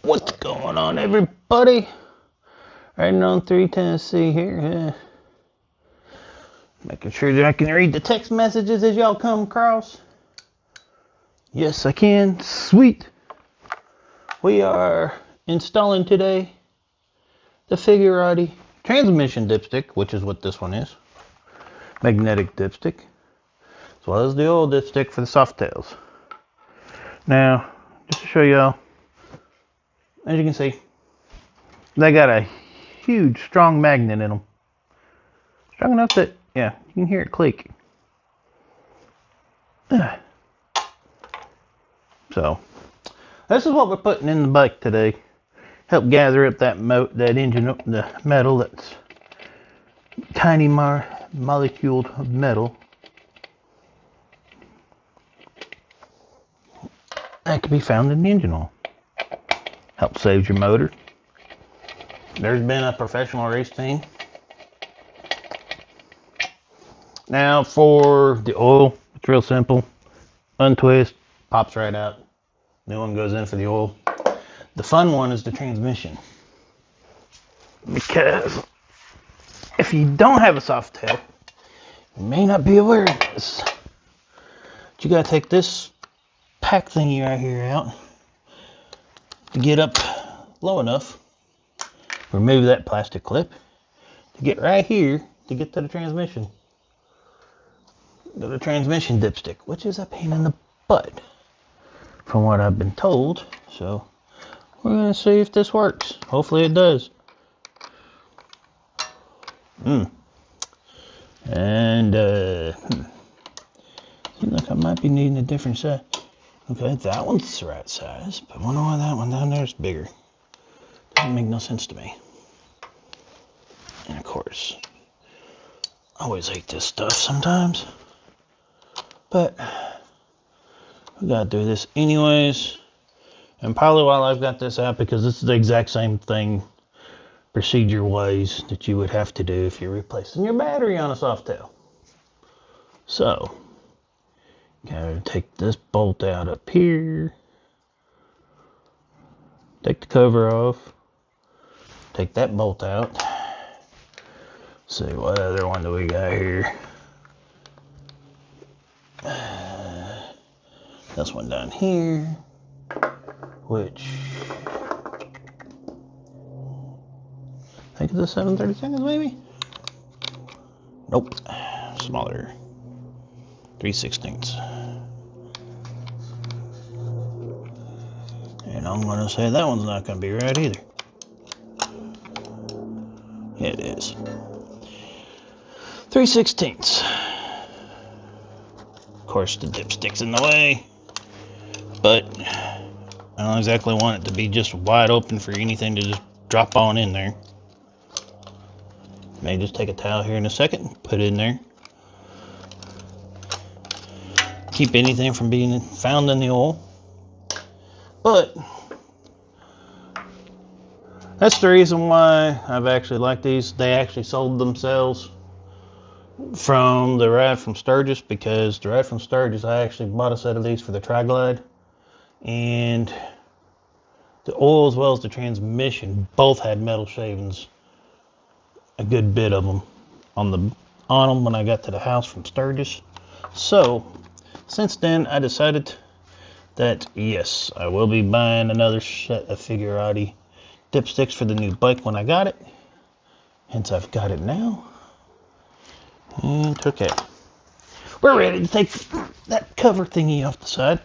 What's going on, everybody? Riding on 3 Tennessee here. Making sure that I can read the text messages as y'all come across. Yes, I can. Sweet. We are installing today the figurati transmission dipstick, which is what this one is. Magnetic dipstick. As well as the old dipstick for the softails. Now, just to show y'all, as you can see, they got a huge, strong magnet in them. Strong enough that, yeah, you can hear it click. So, this is what we're putting in the bike today. Help gather up that engine, the metal, that's tiny molecule of metal. That can be found in the engine oil. Help save your motor. There's been a professional race team. Now for the oil, it's real simple. Untwist, pops right out. New one goes in for the oil. The fun one is the transmission. Because if you don't have a softail, you may not be aware of this. But you gotta take this pack thingy right here out to get up low enough. Remove that plastic clip to get right here to get to the transmission. To the transmission dipstick, which is a pain in the butt from what I've been told. So we're gonna see if this works. Hopefully it does. And seems like I might be needing a different size. Okay, that one's the right size, but I wonder why that one down there is bigger. Doesn't make no sense to me. And of course, I always hate this stuff sometimes, but we gotta do this anyways. And probably while I've got this out, because this is the exact same thing procedure wise that you would have to do if you're replacing your battery on a softail. So, gotta take this bolt out up here, take the cover off, take that bolt out. Let's see, what other one do we got here? This one down here, which I think it's a 7/32 maybe? Nope, smaller, 3/16. And I'm gonna say that one's not gonna be right either. It is 3/16. Of course, the dipstick's in the way, but I don't exactly want it to be just wide open for anything to just drop on in there. May just take a towel here in a second, put it in there. Keep anything from being found in the oil. But that's the reason why I've actually liked these. They actually sold themselves from the ride from Sturgis, because the ride from Sturgis, I actually bought a set of these for the Tri-Glide, and the oil as well as the transmission both had metal shavings, a good bit of them on them when I got to the house from Sturgis. So since then I decided that yes, I will be buying another set of figurati dipsticks for the new bike when I got it. Hence I've got it now. And okay, we're ready to take that cover thingy off the side.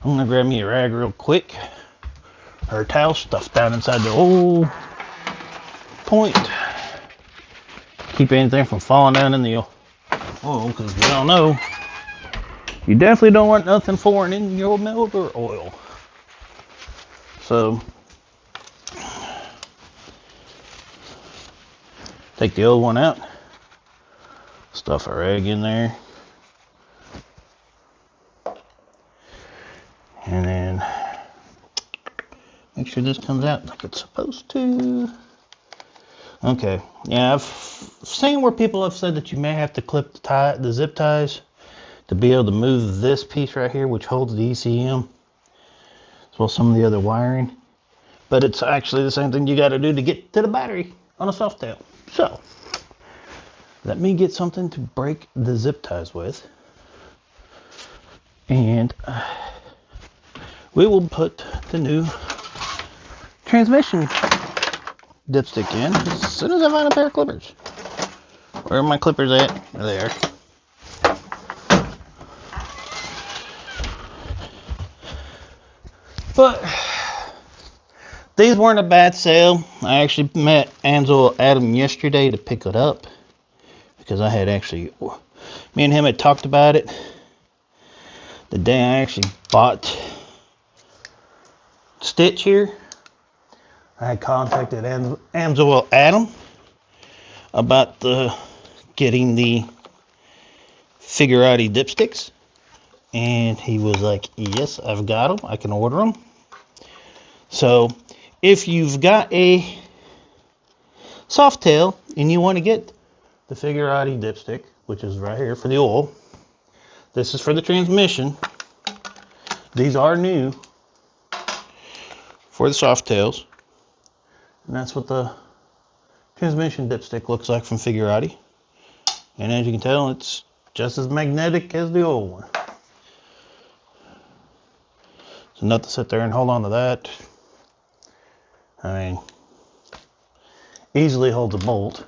I'm gonna grab me a rag real quick, or a towel, stuffed down inside the old point. Keep anything from falling down in the oil, because we all know you definitely don't want nothing foreign in your motor oil. So take the old one out, stuff a rag in there, and then make sure this comes out like it's supposed to. Okay, yeah, I've seen where people have said that you may have to clip the zip ties to be able to move this piece right here, which holds the ECM, as well as some of the other wiring. but it's actually the same thing you got to do to get to the battery on a softail. So let me get something to break the zip ties with, and we will put the new transmission dipstick in as soon as I find a pair of clippers. Where are my clippers at? There. But these weren't a bad sale. I actually met Ansel Adam yesterday to pick it up, because I had actually, me and him had talked about it the day I actually bought Stitch here. I had contacted Ansel Adam about getting the figurati dipsticks, and he was like, yes, I've got them, I can order them. So if you've got a softail and you want to get the figurati dipstick, which is right here for the oil, this is for the transmission. These are new for the softails, and that's what the transmission dipstick looks like from Figurati. And as you can tell, it's just as magnetic as the old one. So not to sit there and hold on to that. I mean, easily holds a bolt.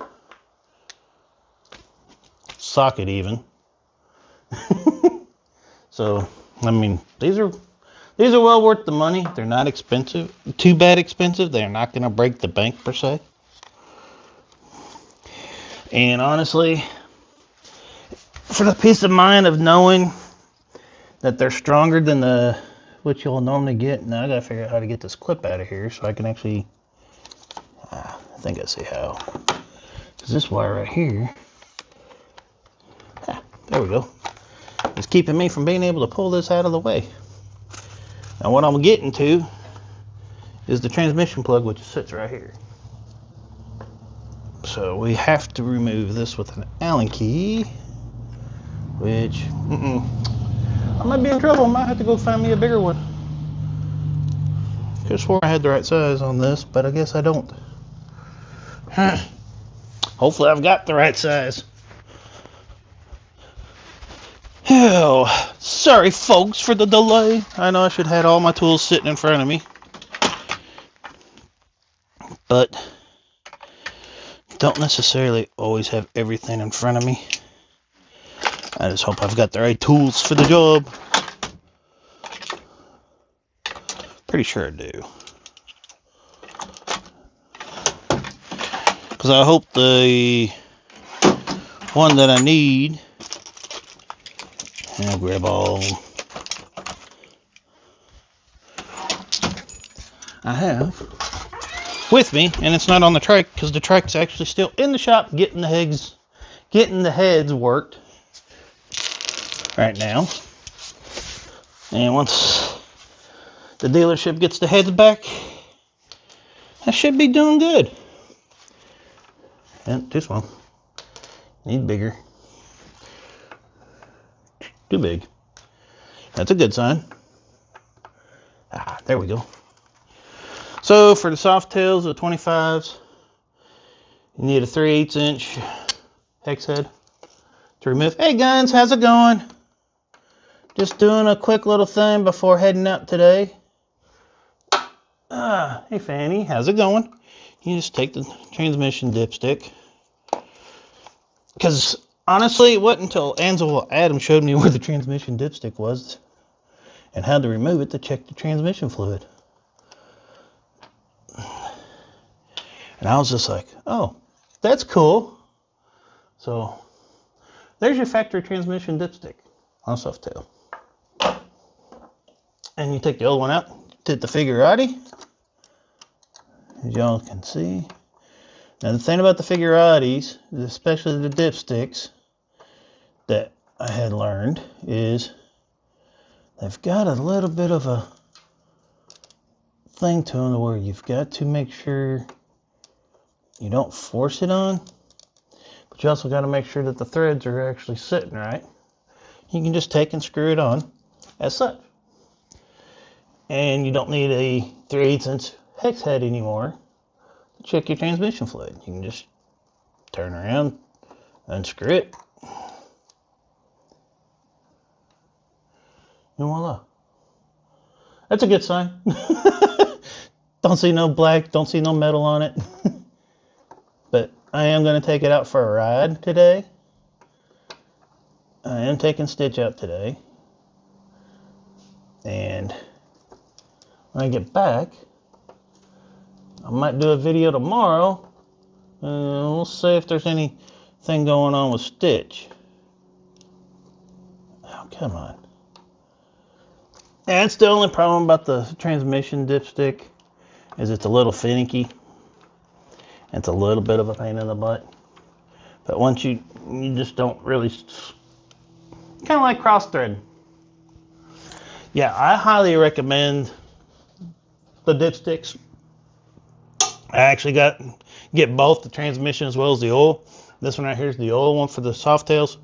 Socket even. So, I mean, these are well worth the money. They're not expensive, too bad expensive. They're not going to break the bank per se. And honestly, for the peace of mind of knowing that they're stronger than what you'll normally get. Now I gotta figure out how to get this clip out of here so I can actually, I think I see how. Because this wire right here, there we go, is keeping me from being able to pull this out of the way. Now what I'm getting to is the transmission plug, which sits right here. So we have to remove this with an Allen key, which, I might be in trouble. I might have to go find me a bigger one. Could have sworn I had the right size on this, but I guess I don't. Hopefully I've got the right size. Oh, sorry folks for the delay. I know I should have had all my tools sitting in front of me, but don't necessarily always have everything in front of me. I just hope I've got the right tools for the job. Pretty sure I do. Because I hope the one that I need, and I'll grab all I have with me, and it's not on the trike because the trike's actually still in the shop getting the heads worked right now. And once the dealership gets the heads back, I should be doing good. And too small. Need bigger. Too big. That's a good sign. There we go. So for the soft tails of 25s, you need a 3/8 inch hex head to remove. Hey guns, how's it going? Just doing a quick little thing before heading out today. Hey Fanny, how's it going? You just take the transmission dipstick. Because honestly, it wasn't until Ansel Adam showed me where the transmission dipstick was and how to remove it to check the transmission fluid. And I was just like, oh, that's cool. So there's your factory transmission dipstick on a softail. And you take the old one out, did the figurati, as y'all can see. Now the thing about the figuratis, especially the dipsticks, that I had learned is they've got a little bit of a thing to them where you've got to make sure you don't force it on, but you also got to make sure that the threads are actually sitting right. You can just take and screw it on as such. And you don't need a 3/8 inch hex head anymore to check your transmission fluid. You can just turn around, unscrew it, and voila. That's a good sign. Don't see no black, don't see no metal on it. But I am going to take it out for a ride today. I am taking Stitch out today. And when I get back, I might do a video tomorrow. And we'll see if there's anything going on with Stitch. Oh, come on. That's the only problem about the transmission dipstick, is it's a little finicky. It's a little bit of a pain in the butt. But once you just don't really, kind of like cross thread. Yeah, I highly recommend the dipsticks. I actually get both the transmission as well as the oil. This one right here is the oil one for the softails.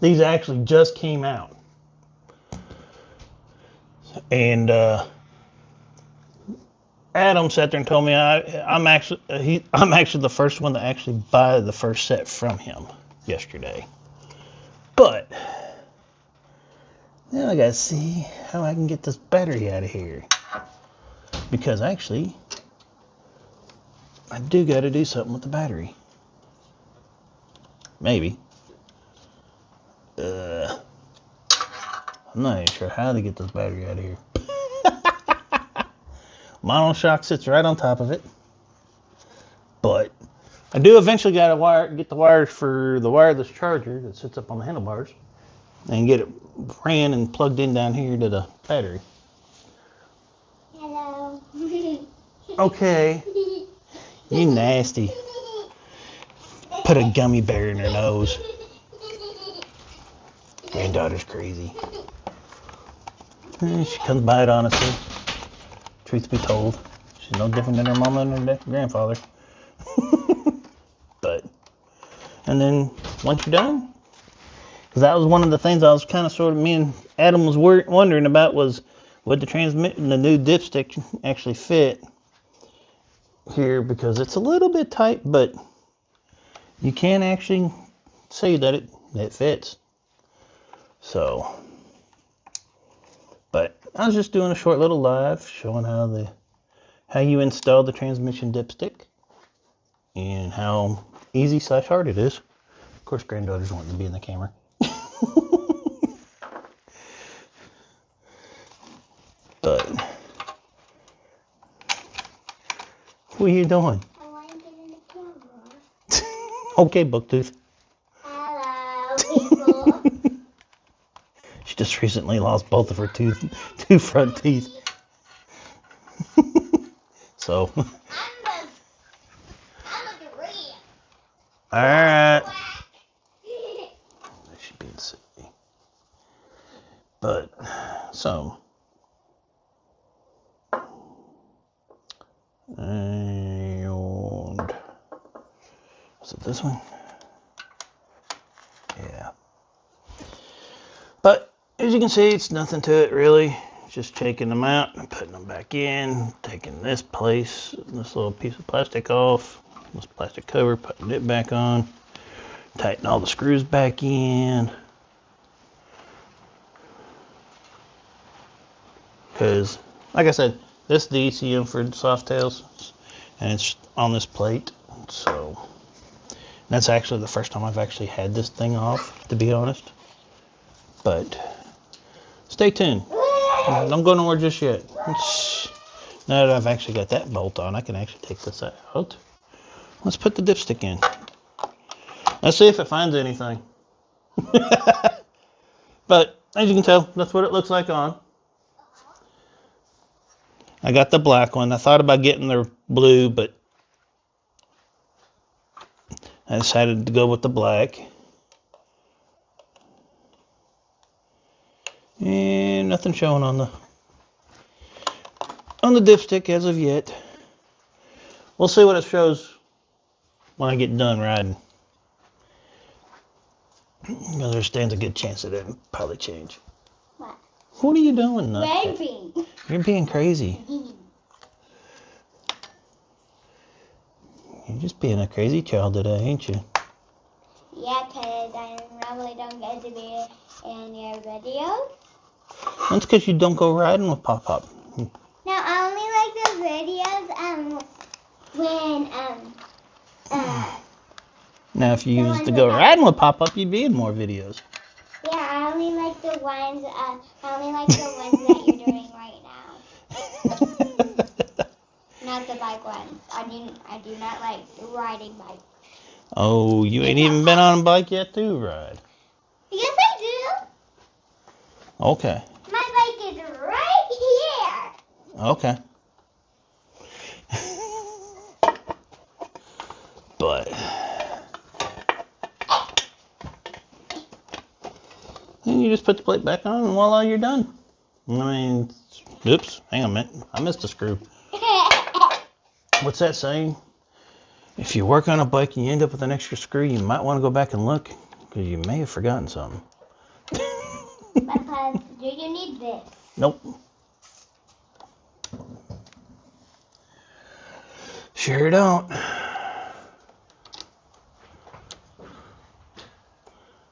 These actually just came out. And Adam sat there and told me I'm actually the first one to actually buy the first set from him yesterday. But now I gotta see how I can get this battery out of here, because actually I do gotta do something with the battery. Maybe. I'm not even sure how to get this battery out of here. Monoshock sits right on top of it. But I do eventually gotta get the wires for the wireless charger that sits up on the handlebars and get it ran and plugged in down here to the battery. Hello. Okay. You nasty. Put a gummy bear in her nose. Granddaughter's crazy. She comes by it honestly. Truth be told, she's no different than her mama and her grandfather. And then once you're done, because that was one of the things I was kind of sort of, me and Adam was wondering about, was would the new dipstick actually fit here, because it's a little bit tight, but you can actually see that it fits. So, but I was just doing a short little live showing how you install the transmission dipstick and how easy / hard it is. Of course, granddaughter's wanting to be in the camera. But what are you doing? I want to get in the camera. Okay, Booktooth. Hello, people. She just recently lost both of her two front teeth. So. I'm a gorilla. Alright. She's being silly. But, so. And. Was it this one? Yeah. But, as you can see, it's nothing to it really. Just taking them out and putting them back in. Taking this little piece of plastic off. This plastic cover, putting it back on. Tighten all the screws back in. Because, like I said, this is the ECM for softails. And it's on this plate. So, that's actually the first time I've actually had this thing off, to be honest. But, stay tuned. Don't go nowhere just yet. Now that I've actually got that bolt on, I can actually take this out. Let's put the dipstick in. Let's see if it finds anything. But, as you can tell, that's what it looks like on. I got the black one. I thought about getting the blue, but I decided to go with the black. And nothing showing on the dipstick as of yet. We'll see what it shows when I get done riding. Because there stands a good chance that it'll probably change. What? What are you doing? Baby. You're being crazy. You're just being a crazy child today, ain't you? Yeah, because I normally don't get to be in your videos. That's because you don't go riding with Pop Pop. No, I only like the videos when Now, if you The used ones to go with that- riding with Pop Pop, you'd be in more videos. yeah, I only like the ones that you're doing right now. Not the bike ones. I do not like riding bikes. Oh, you ain't even been on a bike yet to ride. Yes, I do. Okay. My bike is right here. Okay. But then you just put the plate back on and voila, you're done. I mean, oops, hang on a minute. I missed a screw. What's that saying? If you work on a bike and you end up with an extra screw, you might want to go back and look because you may have forgotten something. Because do you need this? Nope. Sure don't.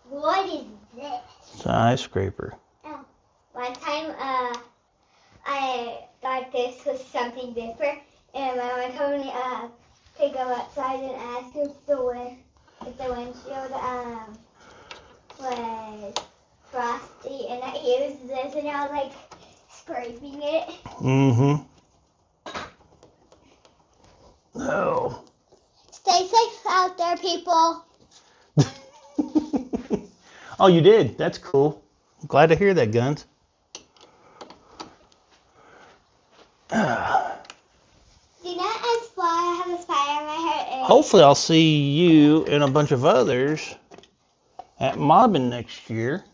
What is this? It's an ice scraper. Oh, one time I thought this was something different, and my mom told me to go outside and ask if the windshield was frosty, and I used this, and I was like scraping it. Mm-hmm. Oh. Stay safe out there, people. Oh, you did? That's cool. Glad to hear that, Guns. Do not ask why I have a spider on my head. Hopefully I'll see you and a bunch of others at Mobbing next year.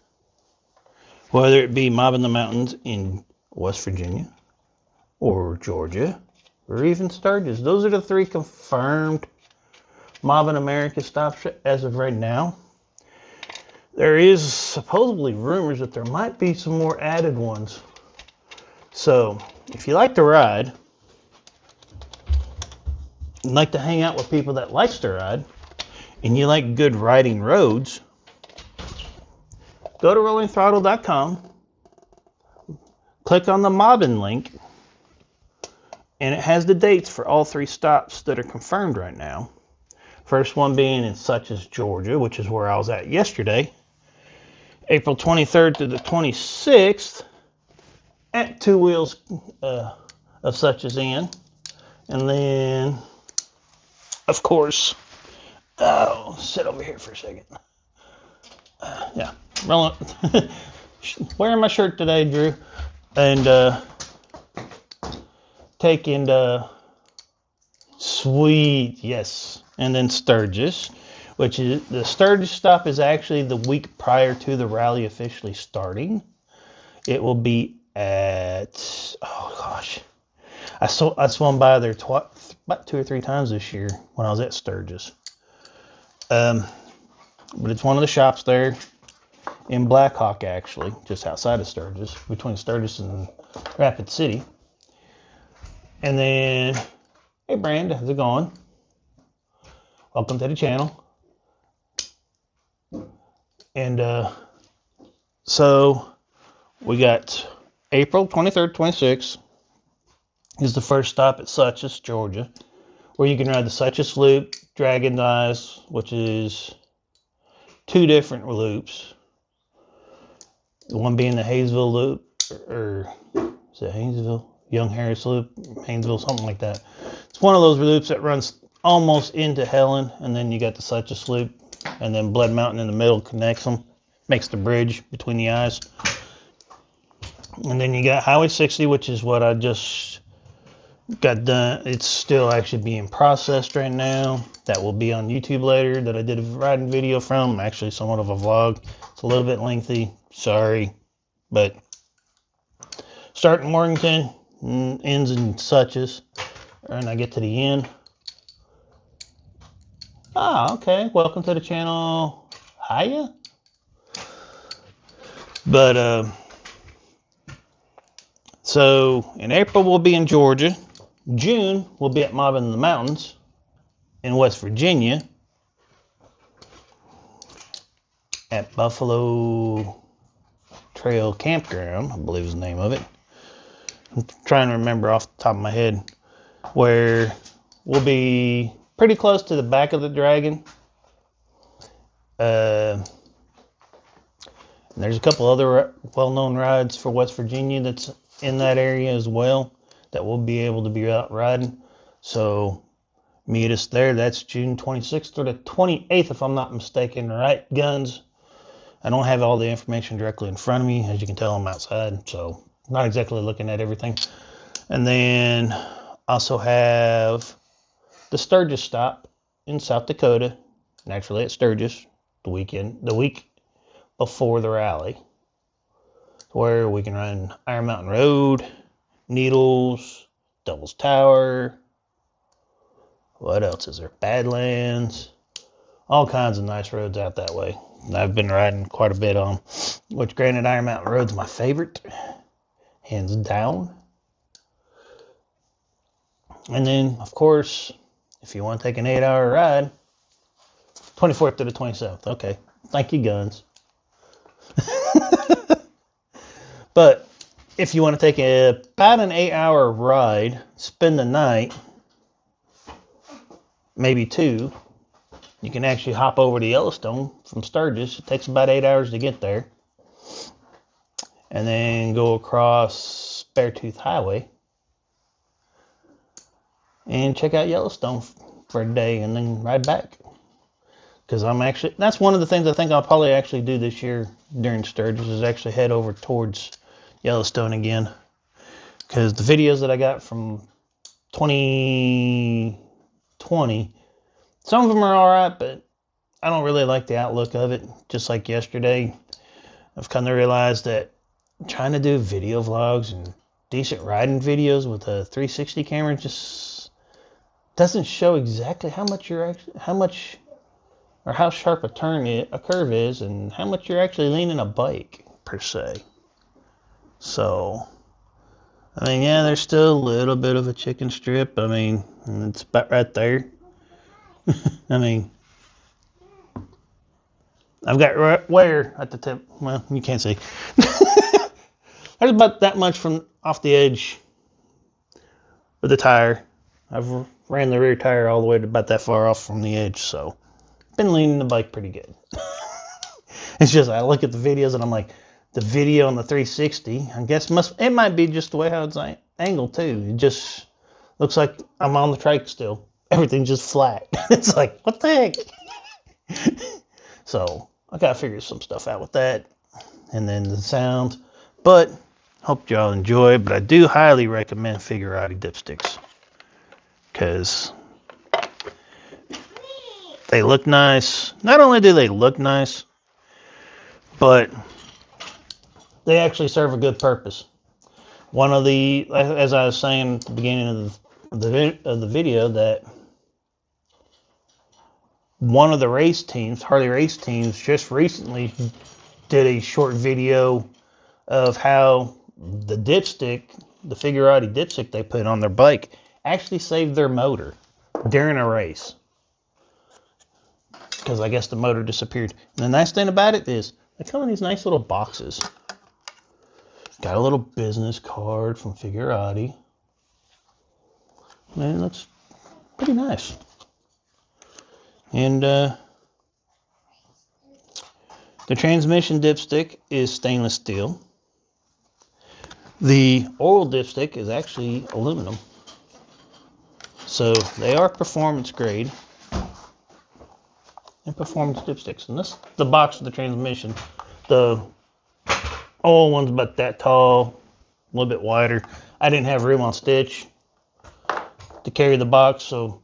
Whether it be Mobbing the Mountains in West Virginia or Georgia or even Sturgis. Those are the 3 confirmed Mobbing America stops as of right now. There is supposedly rumors that there might be some more added ones. So, if you like to ride, and like to hang out with people that likes to ride, and you like good riding roads, go to rollingthrottle.com, click on the Mobbing link, and it has the dates for all 3 stops that are confirmed right now. First one being in Suches, Georgia, which is where I was at yesterday. April 23rd to the 26th at Two Wheels of Suches Inn. And then, of course, sit over here for a second. Yeah, wearing my shirt today, Drew, and taking sweet, yes, and then Sturgis, which is the Sturgis stop is actually the week prior to the rally officially starting. It will be at, oh gosh, I swung by there about 2 or 3 times this year when I was at Sturgis. But it's one of the shops there in Blackhawk, actually, just outside of Sturgis, between Sturgis and Rapid City. And then, hey Brand, how's it going? Welcome to the channel. And so we got April 23rd, 26th is the first stop at Suches, Georgia, where you can ride the Suches Loop, Dragon's Eyes, which is 2 different loops. The one being the Hayesville Loop, or is it Hayesville? Young Harris Loop, Haynesville, something like that. It's one of those loops that runs almost into Helen, and then you got the Suches Loop, and then Blood Mountain in the middle connects them, makes the bridge between the eyes. And then you got Highway 60, which is what I just got done. It's still actually being processed right now. That will be on YouTube later, that I did a riding video from, actually somewhat of a vlog. It's a little bit lengthy, sorry, but start in Morganton, ends in Suches, and I get to the end. Ah, okay. Welcome to the channel. Hiya. But so in April we'll be in Georgia. June we'll be at Mobbing in the Mountains. in West Virginia at Buffalo Trail Campground, I believe is the name of it. I'm trying to remember off the top of my head, where we'll be pretty close to the back of the Dragon. There's a couple other well-known rides for West Virginia that's in that area as well that we'll be able to be out riding. So meet us there. That's June 26th or the 28th, if I'm not mistaken. Right, guns? I don't have all the information directly in front of me. As you can tell, I'm outside, so not exactly looking at everything. And then also have the Sturgis stop in South Dakota, naturally at Sturgis, the week before the rally, where we can run Iron Mountain Road, Needles, Devil's Tower. What else is there? Badlands. All kinds of nice roads out that way. I've been riding quite a bit on, which granted Iron Mountain Road's my favorite, hands down. And then, of course, if you want to take an 8-hour ride, 24th to the 27th. Okay, thank you, guns. But if you want to take about an 8-hour ride, spend the night, maybe 2, you can actually hop over to Yellowstone from Sturgis. It takes about 8 hours to get there. And then go across Beartooth Highway and check out Yellowstone for a day and then ride back. Because that's one of the things I think I'll probably actually do this year during Sturgis, is actually head over towards Yellowstone again. Because the videos that I got from 2020, some of them are alright, but I don't really like the outlook of it. Just like yesterday, I've kind of realized that trying to do video vlogs and decent riding videos with a 360 camera just doesn't show exactly how sharp a curve is and how much you're actually leaning a bike per se. So, I mean, yeah, there's still a little bit of a chicken strip. I mean, it's about right there. I mean, I've got wear at the tip. Well, you can't see. There's about that much from off the edge of the tire. I've ran the rear tire all the way to about that far off from the edge, so been leaning the bike pretty good. It's just I look at the videos and I'm like, the video on the 360, I guess it might be just the way how it's angled too. It just looks like I'm on the trike still. Everything's just flat. It's like, what the heck? So I gotta figure some stuff out with that, and then the sound. But hope y'all enjoy. But I do highly recommend Figurati dipsticks because they look nice. Not only do they look nice, but they actually serve a good purpose. One of the, as I was saying at the beginning of the video, that one of the race teams, Harley race teams, just recently did a short video of how the dipstick, the Figurati dipstick they put on their bike, actually saved their motor during a race. Because I guess the motor disappeared. And the nice thing about it is they come in these nice little boxes. Got a little business card from Figurati. Man, it looks pretty nice. And the transmission dipstick is stainless steel. The oil dipstick is actually aluminum. So they are performance grade and performance dipsticks. And this is the box of the transmission. The oil one's about that tall, a little bit wider. I didn't have room on Stitch to carry the box, so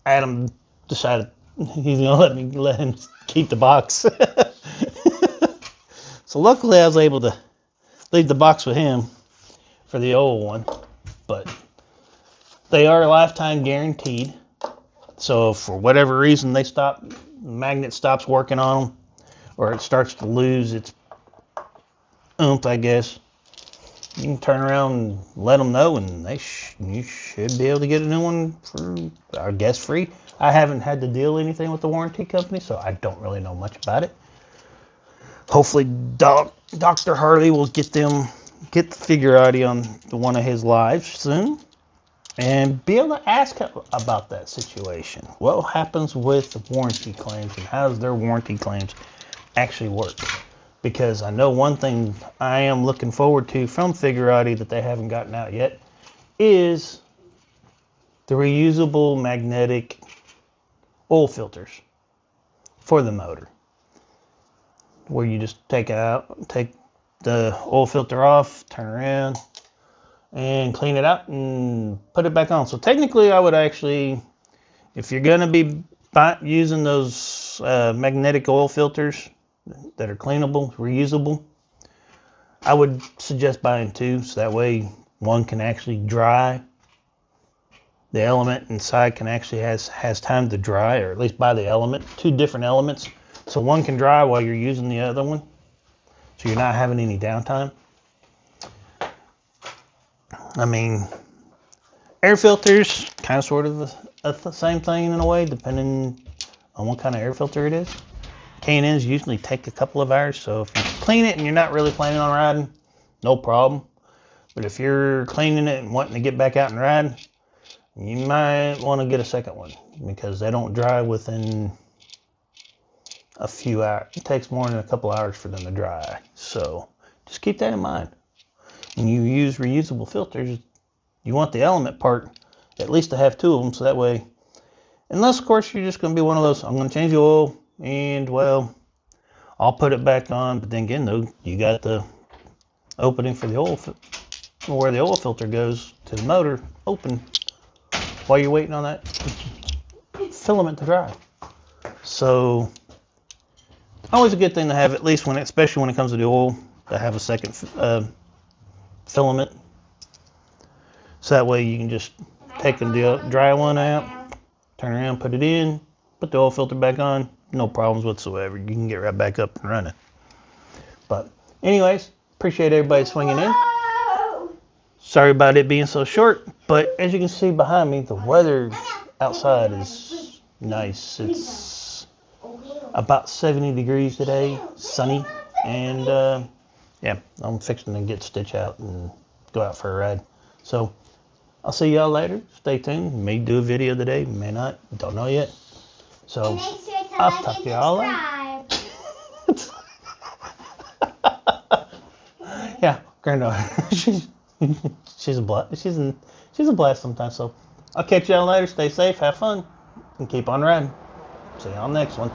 Adam decided he's gonna let him keep the box. So luckily I was able to leave the box with him for the old one. But they are lifetime guaranteed. So if for whatever reason the magnet stops working on them, or it starts to lose its oomph, I guess, you can turn around and let them know, and you should be able to get a new one for, I guess, free. I haven't had to deal anything with the warranty company, so I don't really know much about it. Hopefully, Dr. Harley will get the figurati on one of his lives soon, and be able to ask about that situation. What happens with warranty claims, and how does their warranty claims actually work? Because I know one thing I am looking forward to from Figurati that they haven't gotten out yet is the reusable magnetic oil filters for the motor, where you just take the oil filter off, turn around, and clean it out and put it back on. So technically, I would actually, if you're going to be using those magnetic oil filters that are cleanable, reusable, I would suggest buying two, so that way one can actually dry. The element inside can actually has time to dry, or at least buy the element, two different elements, so one can dry while you're using the other one, so you're not having any downtime. I mean, air filters, kind of sort of the same thing in a way, depending on what kind of air filter it is. K&Ns usually take a couple of hours, so if you clean it and you're not really planning on riding, no problem. But if you're cleaning it and wanting to get back out and ride, you might want to get a second one, because they don't dry within a few hours. It takes more than a couple hours for them to dry, so just keep that in mind. When you use reusable filters, you want the element part at least to have two of them, so that way, unless of course you're just going to be one of those, I'm going to change the oil, and well, I'll put it back on, but then again though, you got the opening for the oil, where the oil filter goes to the motor, open while you're waiting on that filament to dry. So always a good thing to have, at least especially when it comes to the oil, to have a second filament, so that way you can just take the dry one out, turn around, put it in, put the oil filter back on, no problems whatsoever. You can get right back up and running. But anyways, appreciate everybody swinging in. Sorry about it being so short, but as you can see behind me, the weather outside is nice. It's about 70 degrees today, sunny, and yeah, I'm fixing to get Stitch out and go out for a ride. So I'll see y'all later. Stay tuned. May do a video today, may not, don't know yet. So I'll talk to y'all later. Yeah, granddaughter. she's a blast. She's a blast sometimes. So I'll catch y'all later. Stay safe, have fun, and keep on riding. See y'all next one.